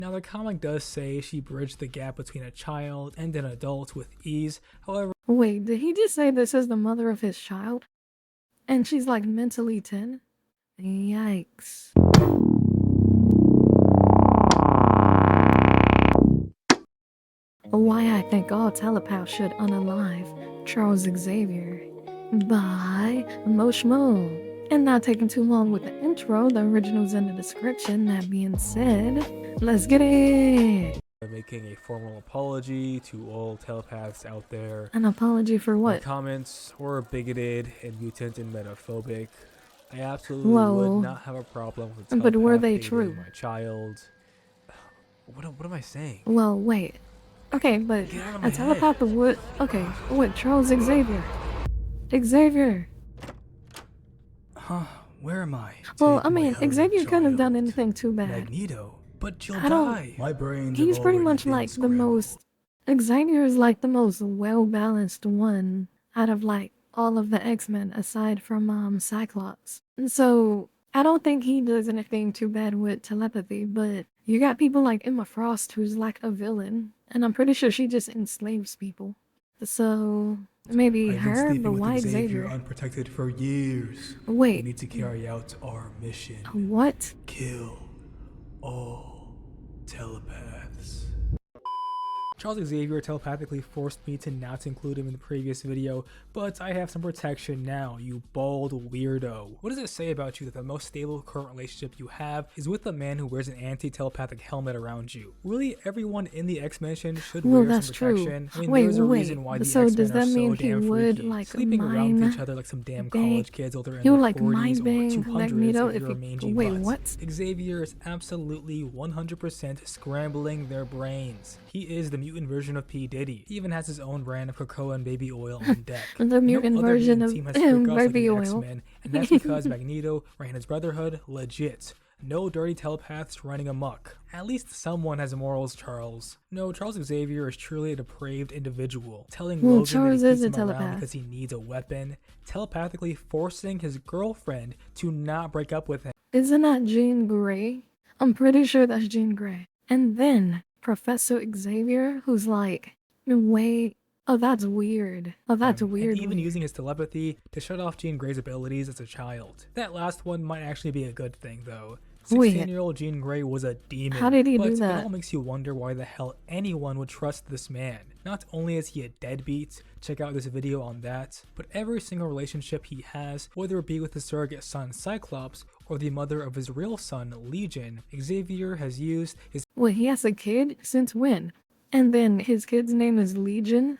Now the comic does say she bridged the gap between a child and an adult with ease, however— Wait, did he just say this is the mother of his child? And she's like mentally 10? Yikes. Why I think all telepaths should unalive Charles Xavier. By Moshmo. And not taking too long with the intro, the original's in the description. That being said, let's get it! making a formal apology to all telepaths out there. An apology for My what? comments were bigoted and mutant and metaphobic. I absolutely would not have a problem with a telepath but were they dating true? my child. What am I saying? Well, wait. Okay, but Get out of a my telepath head. would. Okay, what? Charles Xavier. Xavier. Huh? Where am I? Well, Take I my mean, hungry Xavier couldn't have done child. anything too bad. Magneto, but you'll I don't- die. My brains He's have pretty already much been like the scrambled. most. Xavier is like the most well-balanced one out of like all of the X-Men aside from Cyclops. And so I don't think he does anything too bad with telepathy, but you got people like Emma Frost who's like a villain, and I'm pretty sure she just enslaves people. So maybe I've been her, sleeping but with why Xavier Xavier? unprotected for years. We Wait, need to carry out our mission. what? Kill all telepaths. Charles Xavier telepathically forced me to not include him in the previous video, but I have some protection now, you bald weirdo. What does it say about you that the most stable current relationship you have is with a man who wears an anti-telepathic helmet around you? Really, everyone in the X-Men should Well, wear that's some true. protection. I mean, Wait, there's a reason why the so X-Men does are that so mean he damn would freaky, like sleeping around with mime each other like some damn bang? college kids while they're in He their would like 40s mind or bang 200s Magneto if if you're he. a mangy Wait, mutt. what? Xavier is absolutely 100% scrambling their brains. He is the mutant version of P. Diddy. He even has his own brand of cocoa and baby oil on deck. The mutant No other version mutant of team has freak offs like baby the oil. X-Men, and that's because Magneto ran his brotherhood legit. No dirty telepaths running amok. At least someone has morals, Charles. No, Charles Xavier is truly a depraved individual, telling Well, Logan Charles that he is keeps a him around telepath. because he needs a weapon, telepathically forcing his girlfriend to not break up with him. Isn't that Jean Grey? I'm pretty sure that's Jean Grey. And then Professor Xavier, who's like, wait, oh that's weird. Oh that's weird. And even using his telepathy to shut off Jean Grey's abilities as a child. That last one might actually be a good thing though. 16-year-old Jean Grey was a demon. How did he but do that? It all makes you wonder why the hell anyone would trust this man. Not only is he a deadbeat, check out this video on that, but every single relationship he has, whether it be with his surrogate son Cyclops or the mother of his real son Legion, Xavier has used his— Wait, he has a kid? Since when? And then his kid's name is Legion?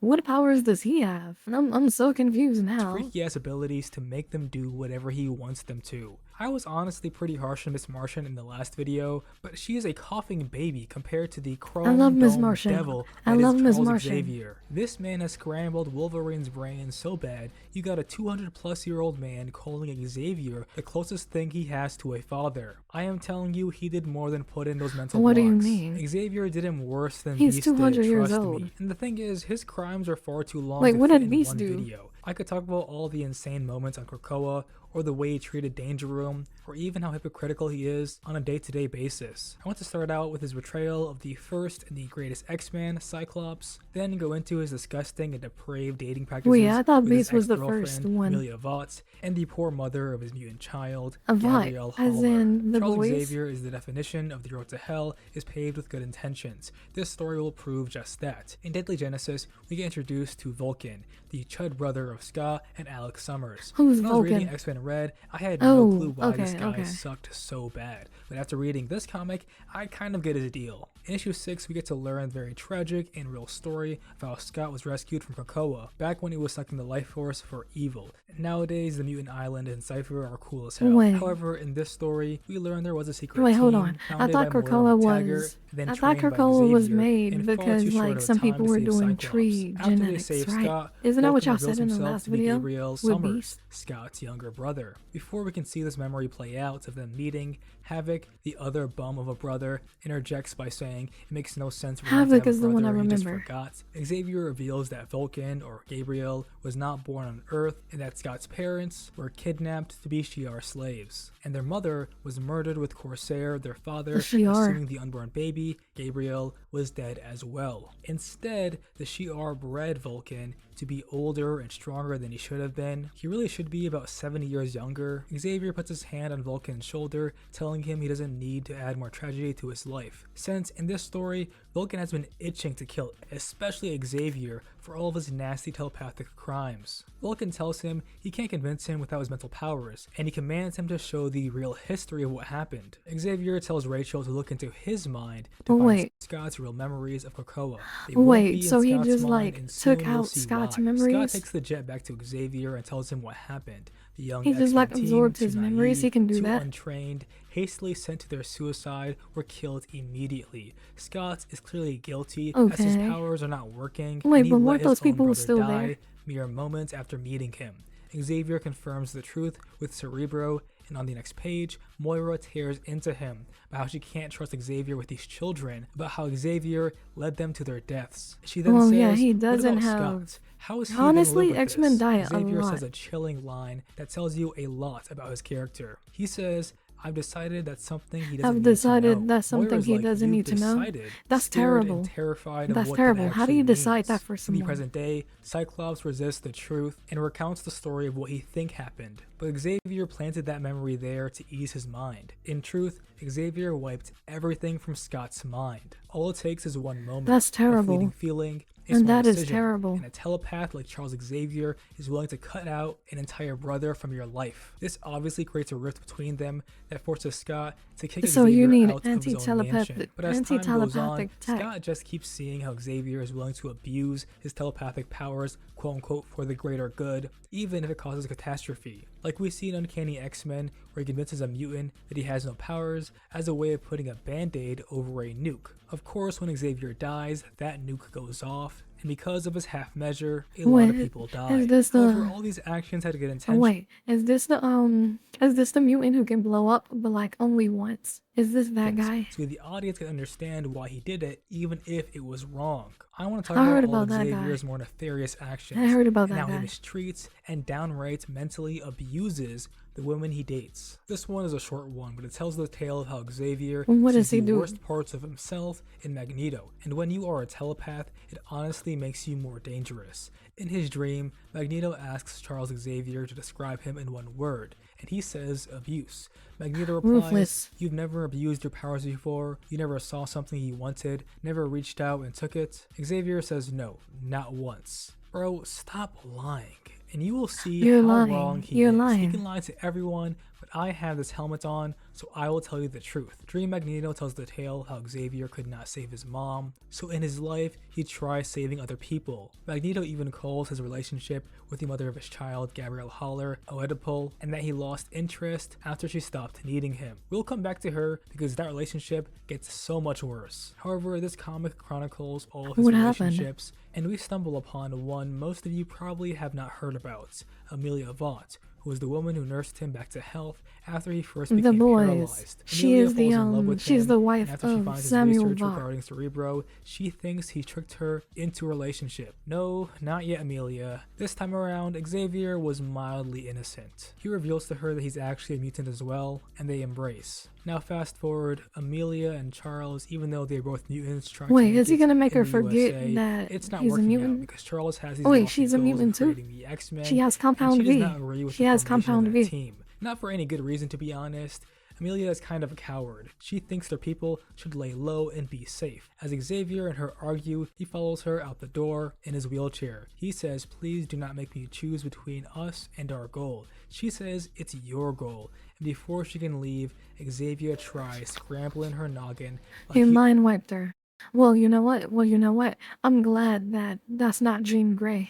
What powers does he have? I'm so confused now. freaky ass abilities to make them do whatever he wants them to. I was honestly pretty harsh on Miss Martian in the last video, but she is a coughing baby compared to the chrome love Miss dome Martian. devil I that love is Miss Charles Martian. Xavier. This man has scrambled Wolverine's brain so bad, you got a 200-plus-year-old man calling Xavier the closest thing he has to a father. I am telling you, he did more than put in those mental What do you blocks. mean? Xavier did him worse than He's Beast 200 did, years trust old. me. And the thing is, his crimes are far too long Wait, to what fit did in Beast one do? video. I could talk about all the insane moments on Krakoa, or the way he treated Danger Room, or even how hypocritical he is on a day-to-day basis. I want to start out with his betrayal of the first and the greatest X-Man, Cyclops, then go into his disgusting and depraved dating practices Wait, I thought with his Beast was the ex-girlfriend, first one. Amelia Vought, and the poor mother of his mutant child, Vought, Gabrielle as Holler. in the Charles boys? Xavier is the definition of the road to hell is paved with good intentions. This story will prove just that. In Deadly Genesis, we get introduced to Vulcan, the chud brother of Ska and Alex Summers. Who's When I was reading Vulcan? X-Men Red, I had no Oh, clue why this okay, guy okay. sucked so bad. But after reading this comic, I kind of get his deal. In issue 6, we get to learn the very tragic and real story of how Scott was rescued from Krakoa, back when he was sucking the life force for evil. And nowadays, the Mutant Island and Cypher are cool as hell. Wait. However, in this story, we learn there was a secret Wait, hold team on. I founded thought by Krakoa Moira McTaggart was then I thought trained by KuroKumo was Xavier made in far because too short like of a some time people to were save doing Cyclops. tree After they genetics, save right? Scott, Isn't that what Vulcan y'all reveals said in the himself last to be video Gabriel with Summers, Beast? Scott's younger brother. Before we can see this memory play out of them meeting, Havoc, the other bum of a brother, interjects by saying it makes no sense for him to Havoc have a is the one I brother he just remember. forgot. Xavier reveals that Vulcan, or Gabriel, was not born on Earth and that Scott's parents were kidnapped to be Shi'ar slaves, and their mother was murdered with Corsair, their father, The Shi'ar. assuming the unborn baby, Gabriel, was dead as well. Instead, the Shi'ar bred Vulcan to be older and stronger than he should have been. He really should be about 70 years younger. Xavier puts his hand on Vulcan's shoulder, telling him he doesn't need to add more tragedy to his life, since in this story, Vulcan has been itching to kill, especially Xavier, for all of his nasty telepathic crimes. Vulcan tells him he can't convince him without his mental powers, and he commands him to show the real history of what happened. Xavier tells Rachel to look into his mind to find Wait, Scott's real memories of Krakoa. They won't be in so he Scott's just mind, like and took soon you'll out see Scott's why. Scott memories? takes the jet back to Xavier and tells him what happened. The young He just X-Men like team, absorbed too his memories, naive, he can do too that? untrained, hastily sent to their suicide, were killed immediately. Scott is clearly guilty as his Okay. powers are not working, Wait, and he but let weren't his those own people brother still die there? mere moments after meeting him. Xavier confirms the truth with Cerebro, and on the next page, Moira tears into him about how she can't trust Xavier with these children, about how Xavier led them to their deaths. She then Well, says, yeah, he "What doesn't about have. Scott? How is he going to live Honestly, with X-Men this?" die a Xavier lot. says a chilling line that tells you a lot about his character. He says, "I've decided that's something he doesn't I've need to decided know." that's something Moira's he like, doesn't "You've need to know. decided," That's scared and terrible. terrified of That's what terrible. that How do actually you decide that means. for In the someone? present day, Cyclops resists the truth and recounts the story of what he think happened, but Xavier planted that memory there to ease his mind. In truth, Xavier wiped everything from Scott's mind. All it takes is one moment, That's a fleeting terrible. feeling, a And small that is decision, terrible. and a telepath like Charles Xavier is willing to cut out an entire brother from your life. This obviously creates a rift between them that forces Scott to kick So you Xavier need out of his own mansion. But as time goes on, tech. Scott just keeps seeing how Xavier is willing to abuse his telepathic powers, quote unquote, for the greater good, even if it causes a catastrophe. Like we see in Uncanny X-Men, where he convinces a mutant that he has no powers as a way of putting a band-aid over a nuke. Of course, when Xavier dies, that nuke goes off, and because of his half measure, a lot of people die. Is this However, the? all these actions had to get Oh, intention. wait, is this the mutant who can blow up, but like only once? Is this that guy? So the audience can understand why he did it, even if it was wrong. I want to talk I heard about all about of that guy. Xavier's more nefarious actions, I heard about and that how he guy. mistreats and downright mentally abuses the women he dates. This one is a short one, but it tells the tale of how Xavier What sees does he the do? worst parts of himself in Magneto, and when you are a telepath, it honestly makes you more dangerous. In his dream, Magneto asks Charles Xavier to describe him in one word, and he says abuse. Magneto replies, Ruthless. "You've never abused your powers before, you never saw something you wanted, never reached out and took it." Xavier says no, not once. Bro, stop lying, and you will see You're how lying. wrong he You're is. He lying. can lie to everyone, but I have this helmet on, so I will tell you the truth. Dream Magneto tells the tale how Xavier could not save his mom, so in his life, he tries saving other people. Magneto even calls his relationship with the mother of his child, Gabrielle Haller, Oedipal, and that he lost interest after she stopped needing him. We'll come back to her because that relationship gets so much worse. However, this comic chronicles all of his What happened? relationships, and we stumble upon one most of you probably have not heard about, Amelia Vaught, who was the woman who nursed him back to health after he first The became boys. paralyzed. She Amelia is the falls in love with she's him, the and wife after she of finds his Samuel research Vaught. regarding Cerebro, she thinks he tricked her into a relationship. No, not yet, Amelia. This time around, Xavier was mildly innocent. He reveals to her that he's actually a mutant as well, and they embrace. Now fast forward, Amelia and Charles, even though they're both mutants trying to Wait, make is he it gonna make in her the forget USA, that it's not he's a working out mutant? because Charles has these Wait, lofty she's a goals of mutant too? creating the X-Men, She has and compound she does V. not agree with She the has formation of compound that V. team. Not for any good reason, to be honest. Amelia is kind of a coward. She thinks their people should lay low and be safe. As Xavier and her argue, he follows her out the door in his wheelchair. He says, "Please do not make me choose between us and our goal." She says, "It's your goal." And before she can leave, Xavier tries scrambling her noggin like He mind wiped her. Well, you know what? I'm glad that that's not Jean Grey.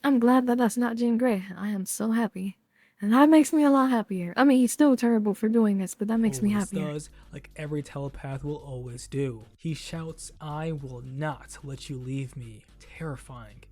I'm glad that that's not Jean Grey. I am so happy. And that makes me a lot happier. I mean, he's still terrible for doing this, but that makes me Always happier. does, like every telepath will always do. He shouts, "I will not let you leave me." Terrifying.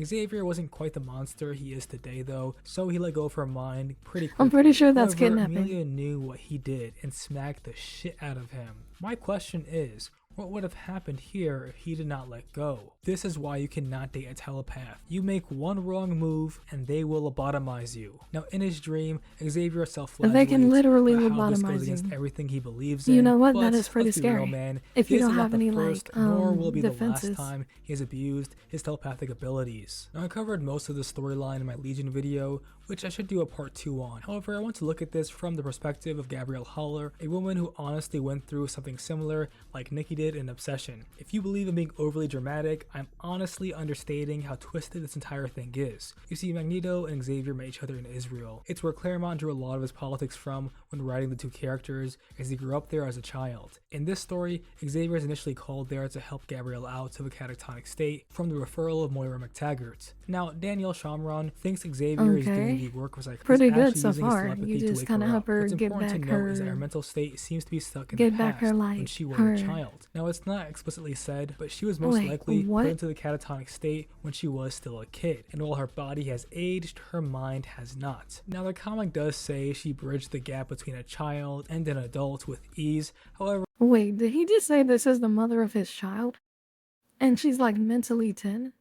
Xavier wasn't quite the monster he is today though, so he let go of her mind pretty quickly. I'm pretty sure that's However, kidnapping. Amelia knew what he did and smacked the shit out of him. My question is, what would have happened here if he did not let go? This is why you cannot date a telepath. You make one wrong move and they will lobotomize you. Now in his dream, Xavier self-flagellates They can literally about how this goes lobotomize against you. everything he believes in. You know what? But That is pretty let's be real, scary. man. If you This don't is not have the any first, like nor will be the defenses. last time he has abused his telepathic abilities. Now I covered most of the storyline in my Legion video, which I should do a part 2 on. However, I want to look at this from the perspective of Gabrielle Haller, a woman who honestly went through something similar like Nikki did in Obsession. If you believe in being overly dramatic, I'm honestly understating how twisted this entire thing is. You see, Magneto and Xavier met each other in Israel. It's where Claremont drew a lot of his politics from when writing the two characters, as he grew up there as a child. In this story, Xavier is initially called there to help Gabrielle out of a catatonic state from the referral of Moira McTaggart. Now, Danielle Shamron thinks Xavier is doing the work was like pretty he's good actually so using his far. telepathy You to just wake kind of her help up. her What's get important to back note is that her her, mental state seems to be stuck in get the back past her when like she was her. a child. Now, it's not explicitly said, but she was most Wait, likely what? put into the catatonic state when she was still a kid, and while her body has aged, her mind has not. Now, the comic does say she bridged the gap between a child and an adult with ease. However, Wait, did he just say this is the mother of his child? And she's like mentally 10?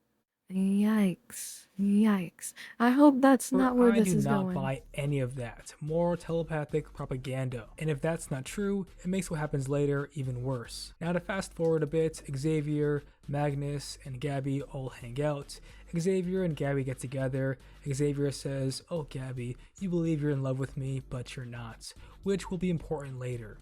Yikes. Yikes. I hope that's not where I this do is not going. buy any of that. More telepathic propaganda. And if that's not true, it makes what happens later even worse. Now to fast forward a bit, Xavier, Magnus, and Gabby all hang out. Xavier and Gabby get together. Xavier says, "Oh Gabby, you believe you're in love with me, but you're not," which will be important later.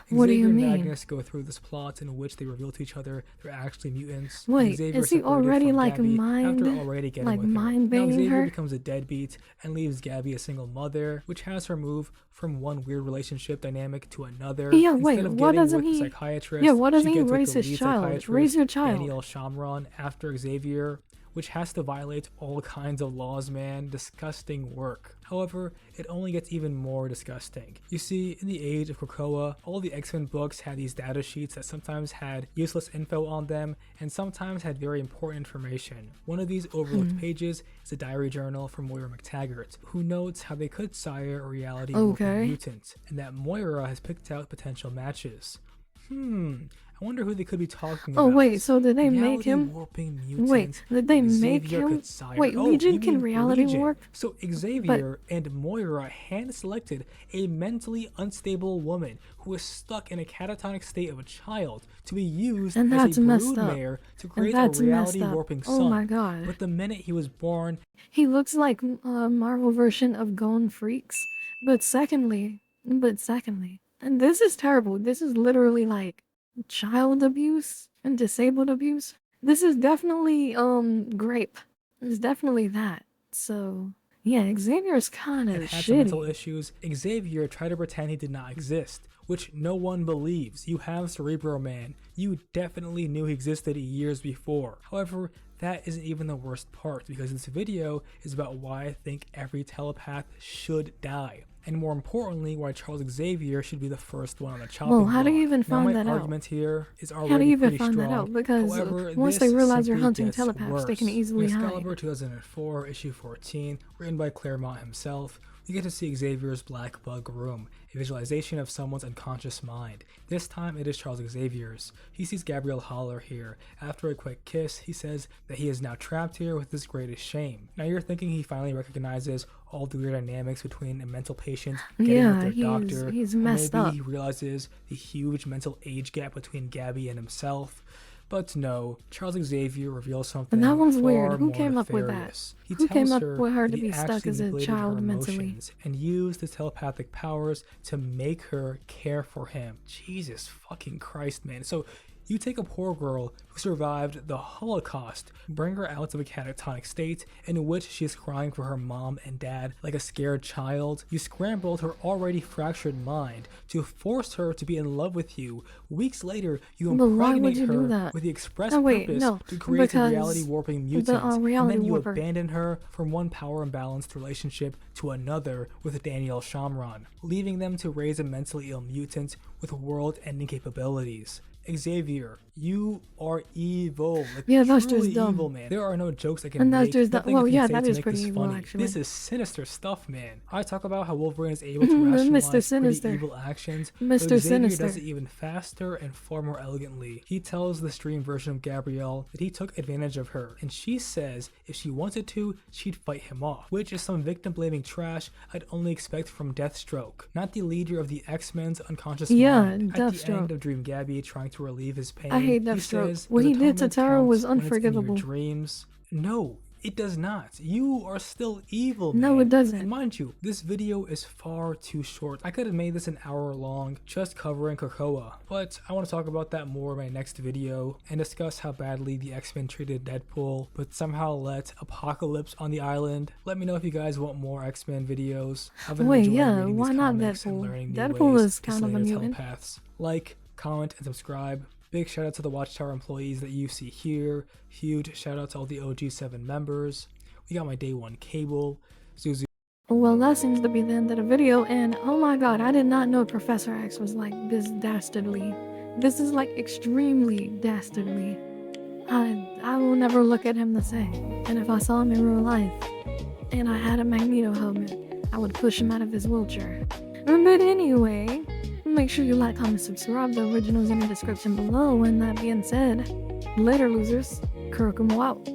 What do Xavier you and mean? Magnus go through this plot in which they reveal to each other they're actually mutants. Wait, Xavier is he separated already from like Gabby mind, after already getting like with her. mind Now banging Xavier her? becomes a deadbeat and leaves Gabby a single mother, which has her move from one weird relationship dynamic to another. Yeah, Instead wait, of why getting doesn't with the he? psychiatrist, Yeah, why doesn't she he gets with raise the his lead child? psychiatrist, Raise your child. Danielle Shamron, after Xavier, which has to violate all kinds of laws, man. Disgusting work. However, it only gets even more disgusting. You see, in the age of Krakoa, all the X-Men books had these data sheets that sometimes had useless info on them and sometimes had very important information. One of these overlooked pages is a diary journal from Moira McTaggart, who notes how they could sire a reality warping mutant, and that Moira has picked out potential matches. I wonder who they could be talking about. Oh wait, so did they make Reality him? warping mutant Wait, did they make Xavier him? could sire. Wait, Oh, Legion you can mean reality Legion. warp? So Xavier and Moira hand-selected a mentally unstable woman who is stuck in a catatonic state of a child to be used And as that's a messed up. broodmare to And create a that's messed reality up. warping Oh son. my god. But the minute he was born, He looks like a Marvel version of Gone Freaks. But secondly, and this is terrible. This is literally like child abuse and disabled abuse. This is definitely grape. It's definitely that. So yeah, Xavier's kind and of had some mental shitty. issues, Xavier tried to pretend he did not exist, which no one believes. You have Cerebro Man. You definitely knew he existed years before. However, that isn't even the worst part, because this video is about why I think every telepath should die. And more importantly, why Charles Xavier should be the first one on the chopping Well, block. how do you even Now, find my that out? argument here is How do already you even pretty find strong. that out? Because However, once this they realize you're simply hunting gets telepaths, they can worse. easily In hide. Excalibur 2004, issue 14, written by Claremont himself, we get to see Xavier's Black Bug Room, a visualization of someone's unconscious mind. This time it is Charles Xavier's. He sees Gabrielle Haller here. After a quick kiss, he says that he is now trapped here with his greatest shame. Now you're thinking he finally recognizes all the weird dynamics between a mental patient getting with their doctor. he's Or messed maybe up. he realizes the huge mental age gap between Gabby and himself. But no, Charles Xavier reveals something And that one's far weird. Who more came up with that? nefarious. He Who came tells up her with her that to he be stuck actually as a manipulated child her mentally? emotions and used his telepathic powers to make her care for him. Jesus fucking Christ, man. So You take a poor girl who survived the Holocaust, bring her out of a catatonic state in which she is crying for her mom and dad like a scared child. You scrambled her already fractured mind to force her to be in love with you. Weeks later, you But why would impregnate you do her that? with the express Oh, wait, purpose no, to create a because reality warping the, mutant, and reality then you warper. abandon her from one power imbalanced relationship to another with Daniel Shamron, leaving them to raise a mentally ill mutant with world-ending capabilities. Xavier, you are evil. Like, Yeah, that's truly just dumb. evil, man. There are no jokes I can And that's make. just Nothing well, I can yeah, say that to is make pretty this evil, funny. actually. This is sinister stuff, man. I talk about how Wolverine is able to Mr. rationalize pretty Sinister. evil actions, Mr. but Xavier Sinister. does it even faster and far more elegantly. He tells the stream version of Gabrielle that he took advantage of her, and she says if she wanted to, she'd fight him off, which is some victim-blaming trash I'd only expect from Deathstroke, not the leader of the X-Men's unconscious mind. At the Deathstroke. end of Dream Gabby trying to relieve his pain, I hate he Deathstroke. says, What "Your he did to atonement Tara was counts when it's in your unforgivable." dreams." No, it does not. You are still evil, No, man. it doesn't. And mind you, this video is far too short. I could have made this an hour long just covering Krakoa, but I want to talk about that more in my next video and discuss how badly the X-Men treated Deadpool, but somehow let Apocalypse on the island. Let me know if you guys want more X-Men videos. I've been Wait, enjoying yeah, reading why these not comics and Deadpool? learning new Deadpool ways is to kind slay of a their mutant. telepaths. Like, comment, and subscribe. Big shout out to the Watchtower employees that you see here. Huge shout out to all the OG7 members. We got my day one cable. Zuzu. Well, that seems to be the end of the video, and oh my god, I did not know Professor X was like this dastardly. This is like extremely dastardly. I will never look at him the same. And if I saw him in real life, and I had a Magneto helmet, I would push him out of his wheelchair. But anyway, make sure you like, comment, subscribe. The original's in the description below. And that being said, later losers, KuroKumo out.